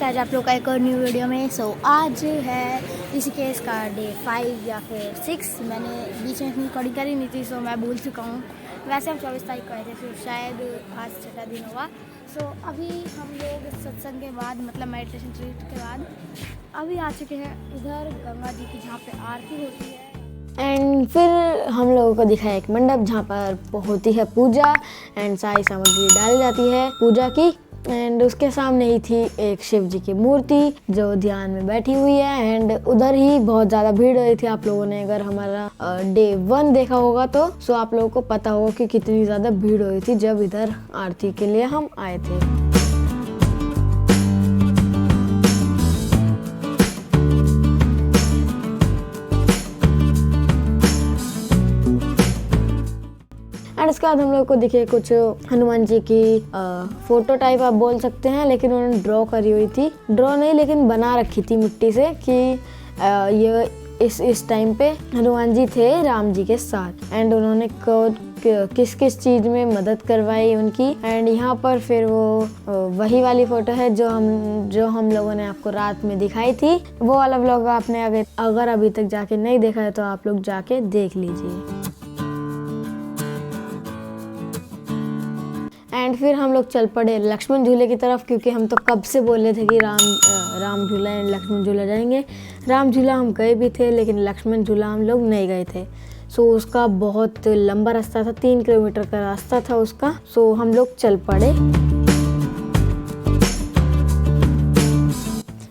आज आप लोग का एक और न्यू वीडियो में। आज है ऋषिकेश का डे 5 या फिर 6। मैंने बीच में इतनी रिकॉर्डिंग करी नहीं थी, मैं भूल चुका हूँ। वैसे हम 24 तारीख को आए थे, फिर शायद आज 6वां दिन हुआ। अभी हम लोग सत्संग के बाद, मतलब मेडिटेशन ट्रीट के बाद अभी आ चुके हैं उधर गंगा जी की, जहाँ पे आरती होती है। एंड फिर हम लोगों को दिखाया एक मंडप जहाँ पर होती है पूजा एंड सारी सामग्री डाली जाती है पूजा की। एंड उसके सामने ही थी एक शिव जी की मूर्ति जो ध्यान में बैठी हुई है। एंड उधर ही बहुत ज़्यादा भीड़ हो रही थी। आप लोगों ने अगर हमारा डे 1 देखा होगा तो आप लोगों को पता होगा कि कितनी ज़्यादा भीड़ हो रही थी जब इधर आरती के लिए हम आए थे। एंड इसके बाद हम लोग को दिखे कुछ हनुमान जी की फोटो टाइप आप बोल सकते हैं, लेकिन उन्होंने ड्रॉ करी हुई थी, ड्रॉ नहीं लेकिन बना रखी थी मिट्टी से कि ये इस टाइम पे हनुमान जी थे राम जी के साथ। एंड उन्होंने किस किस चीज़ में मदद करवाई उनकी। एंड यहाँ पर फिर वो वही वाली फ़ोटो है जो हम लोगों ने आपको रात में दिखाई थी। वो वाला व्लॉग आपने अगर अभी तक जाके नहीं देखा है तो आप लोग जाके देख लीजिए। एंड फिर हम लोग चल पड़े लक्ष्मण झूले की तरफ, क्योंकि हम तो कब से बोल रहे थे कि राम झूला एंड लक्ष्मण झूला जाएंगे। राम झूला हम गए भी थे, लेकिन लक्ष्मण झूला हम लोग नहीं गए थे। उसका बहुत लंबा रास्ता था, 3 किलोमीटर का रास्ता था उसका। हम लोग चल पड़े।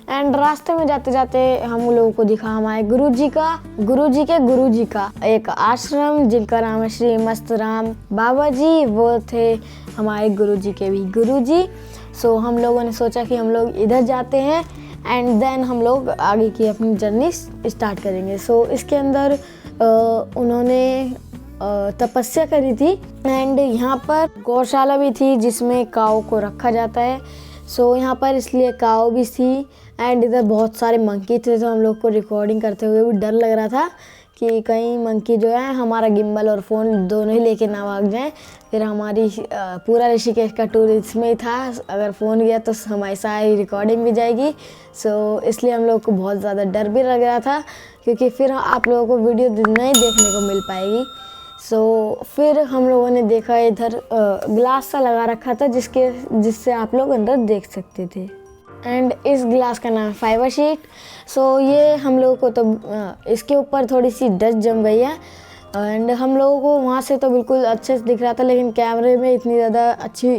एंड रास्ते में जाते जाते हम लोगों को दिखा हमारे गुरु जी का एक आश्रम जिनका नाम है श्री मस्त राम बाबा जी। वो थे हमारे गुरु जी के भी गुरु जी। हम लोगों ने सोचा कि हम लोग इधर जाते हैं एंड देन हम लोग आगे की अपनी जर्नी स्टार्ट करेंगे। इसके अंदर उन्होंने तपस्या करी थी। एंड यहाँ पर गौशाला भी थी जिसमें काऊ को रखा जाता है। यहाँ पर इसलिए काऊ भी थी। एंड इधर बहुत सारे मंकी थे, तो हम लोग को रिकॉर्डिंग करते हुए भी डर लग रहा था कि कहीं मंकी जो है हमारा गिम्बल और फ़ोन दोनों ही लेके ना भाग जाएं। फिर हमारी पूरा ऋषिकेश का टूर इसमें ही था, अगर फ़ोन गया तो हमारी सारी रिकॉर्डिंग भी जाएगी। इसलिए हम लोग को बहुत ज़्यादा डर भी लग रहा था, क्योंकि फिर आप लोगों को वीडियो नहीं देखने को मिल पाएगी। फिर हम लोगों ने देखा इधर ग्लास सा लगा रखा था जिससे आप लोग अंदर देख सकते थे। एंड इस ग्लास का नाम है फाइबर शीट। ये हम लोगों को तो इसके ऊपर थोड़ी सी डस्ट जम गई है। एंड हम लोगों को वहाँ से तो बिल्कुल अच्छे से दिख रहा था, लेकिन कैमरे में इतनी ज़्यादा अच्छी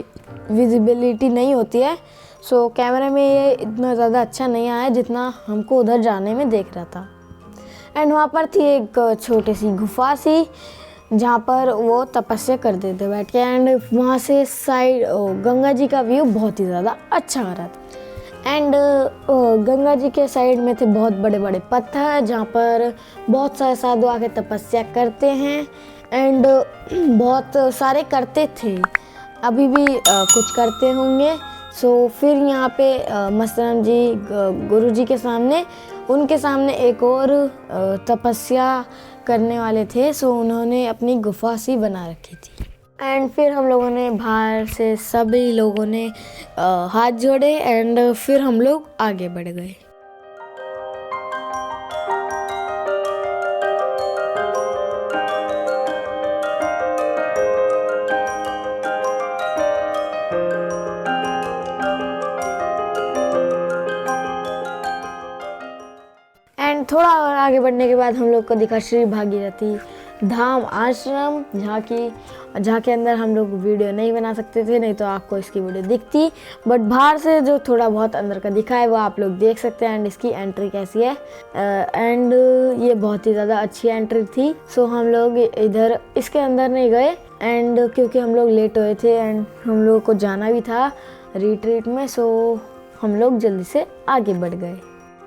विजिबिलिटी नहीं होती है। कैमरे में ये इतना ज़्यादा अच्छा नहीं आया जितना हमको उधर जाने में देख रहा था। एंड वहाँ पर थी एक छोटी सी गुफा सी जहाँ पर वो तपस्या करते थे बैठ के। एंड वहाँ से साइड गंगा जी का व्यू बहुत ही ज़्यादा अच्छा आ रहा था। एंड गंगा जी के साइड में थे बहुत बड़े बड़े पत्थर जहाँ पर बहुत सारे साधु आके तपस्या करते हैं। एंड बहुत सारे करते थे, अभी भी कुछ करते होंगे। फिर यहाँ पे मस्तराम जी गुरु जी के सामने, उनके सामने एक और तपस्या करने वाले थे। उन्होंने अपनी गुफा सी बना रखी थी। एंड फिर हम लोगों ने बाहर से सभी लोगों ने हाथ जोड़े एंड फिर हम लोग आगे बढ़ गए। एंड थोड़ा और आगे बढ़ने के बाद हम लोग को दिखा श्री भागीरथी धाम आश्रम, जहाँ के अंदर हम लोग वीडियो नहीं बना सकते थे, नहीं तो आपको इसकी वीडियो दिखती। बट बाहर से जो थोड़ा बहुत अंदर का दिखा है वो आप लोग देख सकते हैं। एंड इसकी एंट्री कैसी है। एंड ये बहुत ही ज़्यादा अच्छी एंट्री थी। हम लोग इधर इसके अंदर नहीं गए एंड क्योंकि हम लोग लेट हुए थे एंड हम लोग को जाना भी था रिट्रीट में। हम लोग जल्दी से आगे बढ़ गए।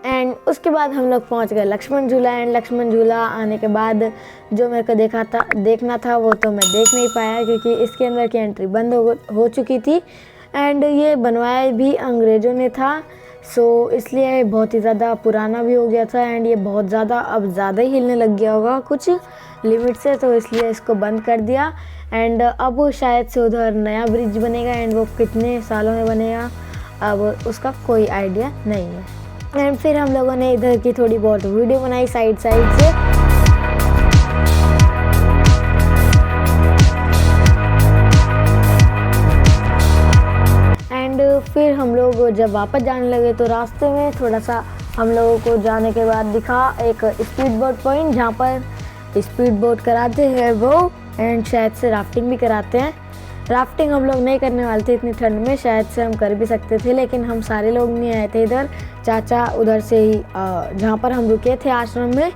एंड उसके बाद हम लोग पहुंच गए लक्ष्मण झूला। एंड लक्ष्मण झूला आने के बाद जो मेरे को देखना था वो तो मैं देख नहीं पाया, क्योंकि इसके अंदर की एंट्री बंद हो चुकी थी। एंड ये बनवाया भी अंग्रेज़ों ने था, इसलिए बहुत ही ज़्यादा पुराना भी हो गया था। एंड ये बहुत ज़्यादा अब ज़्यादा ही हिलने लग गया होगा कुछ लिमिट से, इसलिए इसको बंद कर दिया। एंड अब शायद से उधर नया ब्रिज बनेगा। एंड वो कितने सालों में बनेगा अब उसका कोई आइडिया नहीं है। एंड फिर हम लोगों ने इधर की थोड़ी बहुत वीडियो बनाई साइड से। एंड फिर हम लोग जब वापस जाने लगे तो रास्ते में थोड़ा सा हम लोगों को जाने के बाद दिखा एक स्पीड बोट पॉइंट, जहाँ पर स्पीड बोट कराते हैं वो, एंड शायद से राफ्टिंग भी कराते हैं। राफ्टिंग हम लोग नहीं करने वाले थे इतनी ठंड में, शायद से हम कर भी सकते थे, लेकिन हम सारे लोग नहीं आए थे इधर। चाचा उधर से ही जहाँ पर हम रुके थे आश्रम में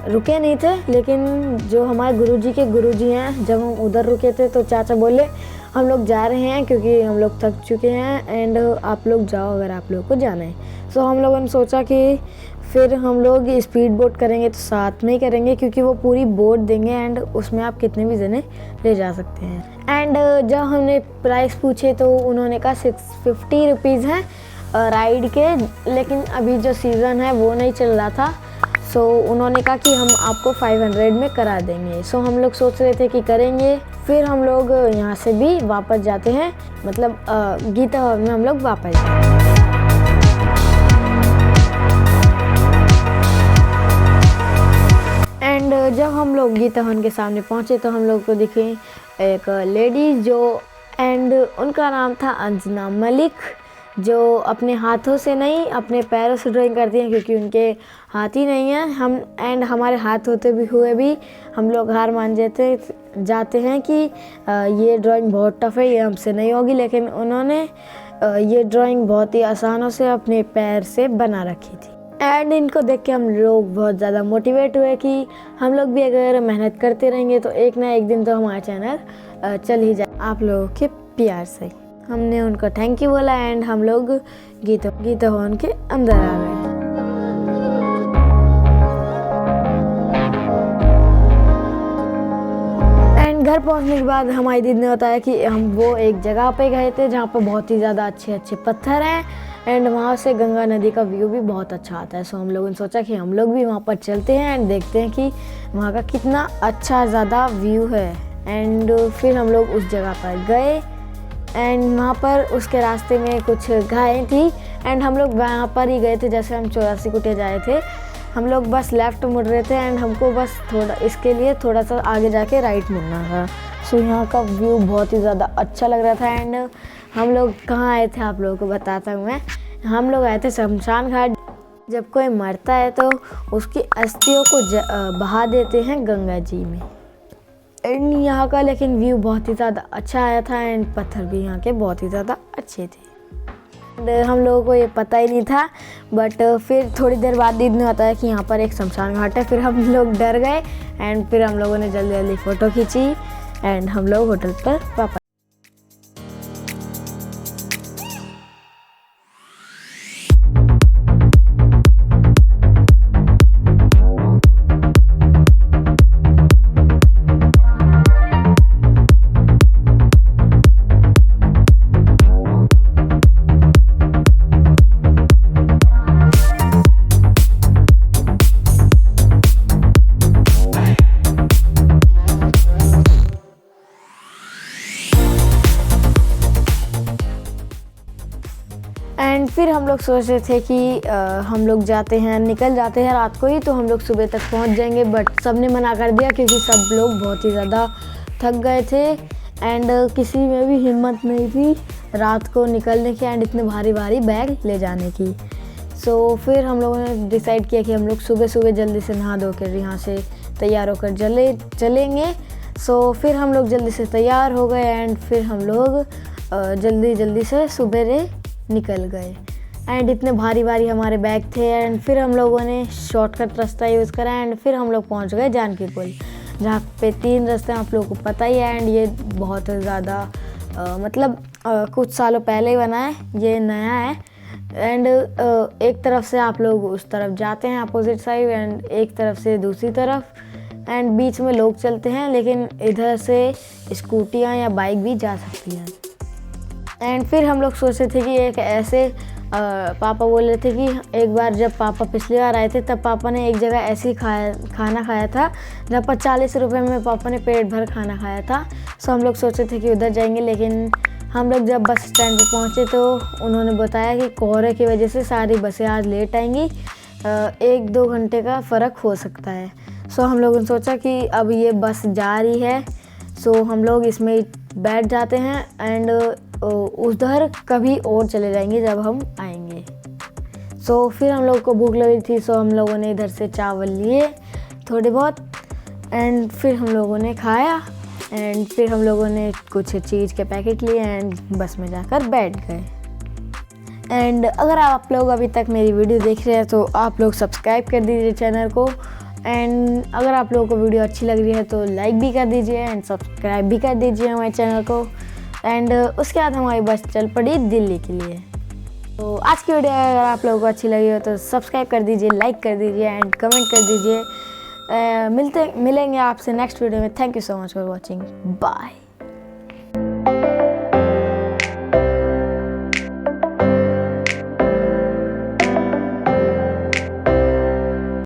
रुके नहीं थे, लेकिन जो हमारे गुरुजी के गुरुजी हैं, जब हम उधर रुके थे तो चाचा बोले हम लोग जा रहे हैं क्योंकि हम लोग थक चुके हैं एंड आप लोग जाओ अगर आप लोग को जाना है। सो हम लोगों ने सोचा कि फिर हम लोग स्पीड बोट करेंगे तो साथ में ही करेंगे, क्योंकि वो पूरी बोट देंगे एंड उसमें आप कितने भी जने ले जा सकते हैं। एंड जब हमने प्राइस पूछे तो उन्होंने कहा 650 रुपीज़ हैं राइड के, लेकिन अभी जो सीज़न है वो नहीं चल रहा था। सो उन्होंने कहा कि हम आपको 500 में करा देंगे। सो हम लोग सोच रहे थे कि करेंगे। फिर हम लोग यहाँ से भी वापस जाते हैं, मतलब गीता हॉल में हम लोग वापस जाते हैं। एंड जब हम लोग गीता हॉल के सामने पहुँचे तो हम लोग को दिखे एक लेडीज जो, एंड उनका नाम था अंजना मलिक, जो अपने हाथों से नहीं अपने पैरों से ड्राइंग करती हैं, क्योंकि उनके हाथ ही नहीं हैं। हमारे हाथ होते भी हुए भी हम लोग हार मान जाते हैं कि ये ड्राइंग बहुत टफ है, ये हमसे नहीं होगी, लेकिन उन्होंने ये ड्राइंग बहुत ही आसानों से अपने पैर से बना रखी थी। एंड इनको देख के हम लोग बहुत ज़्यादा मोटिवेट हुए कि हम लोग भी अगर मेहनत करते रहेंगे तो एक ना एक दिन तो हमारा चैनल चल ही जाए आप लोगों के प्यार से। हमने उनको थैंक यू बोला एंड हम लोग गीता हॉल के अंदर आ गए। एंड घर पहुंचने के बाद हमारी दीदी ने बताया कि हम वो एक जगह पे गए थे जहाँ पर बहुत ही ज़्यादा अच्छे अच्छे पत्थर हैं एंड वहाँ से गंगा नदी का व्यू भी बहुत अच्छा आता है। सो हम लोगों ने सोचा कि हम लोग भी वहाँ पर चलते हैं एंड देखते हैं कि वहाँ का कितना अच्छा ज़्यादा व्यू है। एंड फिर हम लोग उस जगह पर गए एंड वहाँ पर उसके रास्ते में कुछ गायें थी एंड हम लोग वहाँ पर ही गए थे। जैसे हम 84 कुटिया जाए थे, हम लोग बस लेफ़्ट मुड़ रहे थे एंड हमको बस थोड़ा इसके लिए थोड़ा सा आगे जाके राइट मुड़ना था। सो यहाँ का व्यू बहुत ही ज़्यादा अच्छा लग रहा था। एंड हम लोग कहाँ आए थे आप लोगों को बताता हूँ मैं। हम लोग आए थे शमशान घाट। जब कोई मरता है तो उसकी अस्थियों को बहा देते हैं गंगा जी में। एंड यहाँ का लेकिन व्यू बहुत ही ज़्यादा अच्छा आया था एंड पत्थर भी यहाँ के बहुत ही ज़्यादा अच्छे थे। एंड हम लोगों को ये पता ही नहीं था, बट फिर थोड़ी देर बाद दीदी ने बताया कि यहाँ पर एक शमशान घाट है। फिर हम लोग डर गए एंड फिर हम लोगों ने जल्दी जल्दी फ़ोटो खींची एंड हम लोग होटल पर वापस। एंड फिर हम लोग सोच रहे थे कि हम लोग निकल जाते हैं रात को ही, तो हम लोग सुबह तक पहुंच जाएंगे, बट सब ने मना कर दिया क्योंकि सब लोग बहुत ही ज़्यादा थक गए थे एंड किसी में भी हिम्मत नहीं थी रात को निकलने की एंड इतने भारी भारी बैग ले जाने की। सो फिर हम लोगों ने डिसाइड किया कि हम लोग सुबह सुबह जल्दी से नहा धो कर यहाँ से तैयार होकर चलेंगे। सो फिर हम लोग जल्दी से तैयार हो गए एंड फिर हम लोग जल्दी से सुबह निकल गए। एंड इतने भारी भारी हमारे बैग थे एंड फिर हम लोगों ने शॉर्टकट रास्ता यूज़ करा एंड फिर हम लोग पहुंच गए जानकी पुल, जहाँ पे 3 रास्ते आप लोगों को पता ही है एंड ये बहुत ज़्यादा मतलब कुछ सालों पहले ही बना है, ये नया है। एंड एक तरफ से आप लोग उस तरफ जाते हैं अपोजिट साइड एंड एक तरफ से दूसरी तरफ एंड बीच में लोग चलते हैं, लेकिन इधर से स्कूटियाँ या बाइक भी जा सकती हैं। एंड फिर हम लोग सोच रहे थे कि एक ऐसे पापा बोल रहे थे कि एक बार जब पापा पिछली बार आए थे तब पापा ने एक जगह ऐसे ही खाना खाया था जहाँ पर 40 रुपये में पापा ने पेट भर खाना खाया था। सो हम लोग सोच रहे थे कि उधर जाएंगे, लेकिन हम लोग जब बस स्टैंड पे पहुँचे तो उन्होंने बताया कि कोहरे की वजह से सारी बसें आज लेट आएंगी, 1-2 घंटे का फ़र्क हो सकता है। सो हम लोगों ने सोचा कि अब ये बस जा रही है, सो हम लोग इसमें बैठ जाते हैं एंड उधर कभी और चले जाएंगे जब हम आएंगे। सो फिर हम लोग को भूख लगी थी, सो हम लोगों ने इधर से चावल लिए थोड़े बहुत एंड फिर हम लोगों ने खाया एंड फिर हम लोगों ने कुछ चीज़ के पैकेट लिए एंड बस में जाकर बैठ गए। एंड अगर आप लोग अभी तक मेरी वीडियो देख रहे हैं तो आप लोग सब्सक्राइब कर दीजिए चैनल को, एंड अगर आप लोगों को वीडियो अच्छी लग रही है तो लाइक भी कर दीजिए एंड सब्सक्राइब भी कर दीजिए हमारे चैनल को। एंड उसके बाद हमारी बस चल पड़ी दिल्ली के लिए। तो आज की वीडियो अगर आप लोगों को अच्छी लगी हो तो सब्सक्राइब कर दीजिए, लाइक कर दीजिए एंड कमेंट कर दीजिए। मिलेंगे आपसे नेक्स्ट वीडियो में। Thank you so much for watching. Bye.